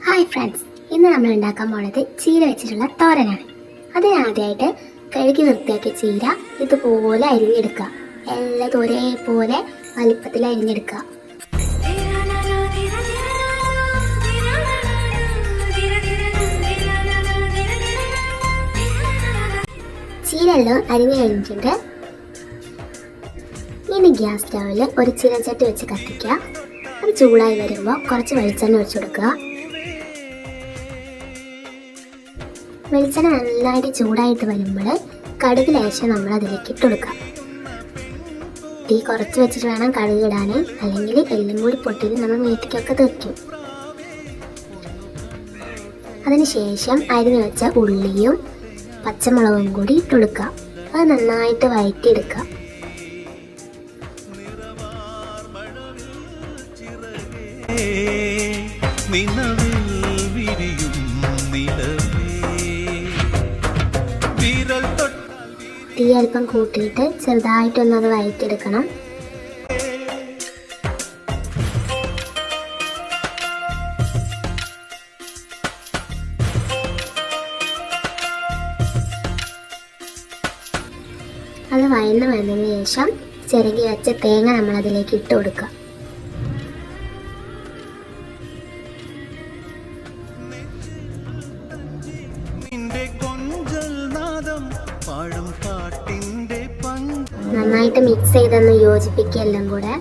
Hi friends, ഇന്ന് നമ്മൾ ഉണ്ടാക്കാൻ പോണത് ചീര വെച്ചിട്ടുള്ള തോരനാണ്. അതിനാദ്യമായിട്ട് കഴുകി വൃത്തിയാക്കിയ ചീര ഇതുപോലെ അരിഞ്ഞെടുക്കുക. എല്ലാം ഒരേപോലെ വലിപ്പത്തിൽ അരിഞ്ഞെടുക്കുക. ചീര എല്ലാം അരിഞ്ഞ് കഴിഞ്ഞിട്ടുണ്ട്. ഇനി ഗ്യാസ് സ്റ്റൗവിൽ ഒരു ചീനച്ചട്ടി വെച്ച് കത്തിക്കുക. അത് ചൂടായി വരുമ്പോൾ കുറച്ച് വെളിച്ചെണ്ണ ഒഴിച്ചു കൊടുക്കുക. വെളിച്ചെണ്ണ നന്നായിട്ട് ചൂടായിട്ട് വരുമ്പോൾ കടുക് ലേശം നമ്മൾ അതിലേക്ക് ഇട്ട് കൊടുക്കാം. തീ കുറച്ച് വെച്ചിട്ട് വേണം കടുക് ഇടാൻ, അല്ലെങ്കിൽ എല്ലാം കൂടി പൊട്ടിയിട്ട് നമ്മൾ മേത്തിക്കൊക്കെ തെറിക്കും. അതിനുശേഷം അരിഞ്ഞു വെച്ച ഉള്ളിയും പച്ചമുളകും കൂടി ഇട്ട് കൊടുക്കുക. അത് നന്നായിട്ട് വഴറ്റിയെടുക്കുക. തീ അല്പം കൂട്ടിയിട്ട് ചെറുതായിട്ടൊന്ന് അത് വഴറ്റിയെടുക്കണം. അത് വന്നതിന് ശേഷം ചിരകി വെച്ച തേങ്ങ നമ്മൾ അതിലേക്ക് ഇട്ട് കൊടുക്കുക. നന്നായിട്ട് മിക്സ് ചെയ്തൊന്ന് യോജിപ്പിക്കുക എല്ലാം കൂടെ.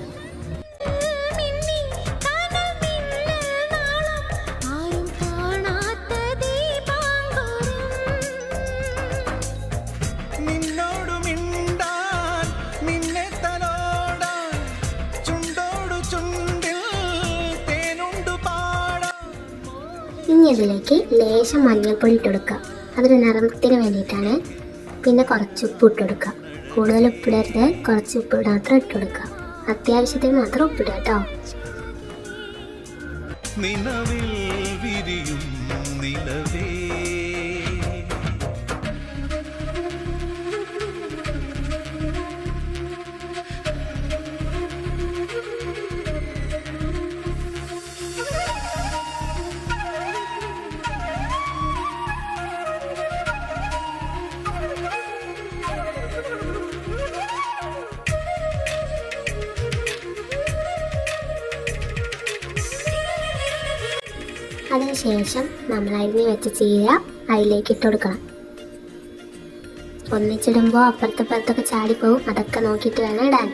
ഇനി ഇതിലേക്ക് ലേശം മഞ്ഞൾപ്പൊടി ഇട്ട് കൊടുക്കുക. അതൊരു നിറത്തിന് വേണ്ടിയിട്ടാണ്. പിന്നെ കുറച്ച് ഉപ്പ് ഇട്ട് കൊടുക്കുക. കൂടുതൽ ഉപ്പിടരുത്, കുറച്ച് ഉപ്പ് മാത്രം ഇട്ട് കൊടുക്കുക. അത്യാവശ്യത്തിന് മാത്രം ഉപ്പിടുക കേട്ടോ. അതിനുശേഷം നമ്മൾ അരിഞ്ഞ് വെച്ച ചീര അതിലേക്ക് ഇട്ട് കൊടുക്കണം. ഒന്നിച്ചിടുമ്പോൾ അപ്പുറത്തപ്പുറത്തൊക്കെ ചാടിപ്പോവും. അതൊക്കെ നോക്കിയിട്ട് വേണം ഇടാൻ.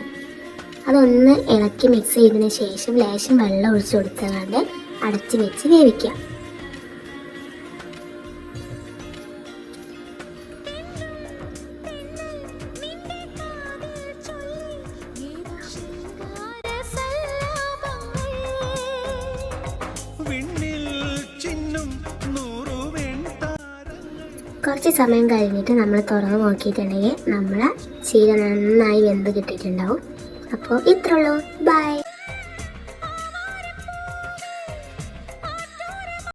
അതൊന്ന് ഇളക്കി മിക്സ് ചെയ്തതിന് ശേഷം ലേശം വെള്ളം ഒഴിച്ചു കൊടുത്തുകൊണ്ട് അടച്ച് വെച്ച് വേവിക്കുക. കുറച്ച് സമയം കഴിഞ്ഞിട്ട് നമ്മൾ തുറന്ന് നോക്കിയിട്ടുണ്ടെങ്കിൽ നമ്മളെ ചീര നന്നായി വെന്ത് കിട്ടിയിട്ടുണ്ടാവും. അപ്പോൾ ഇത്രയുള്ളൂ. ബൈ.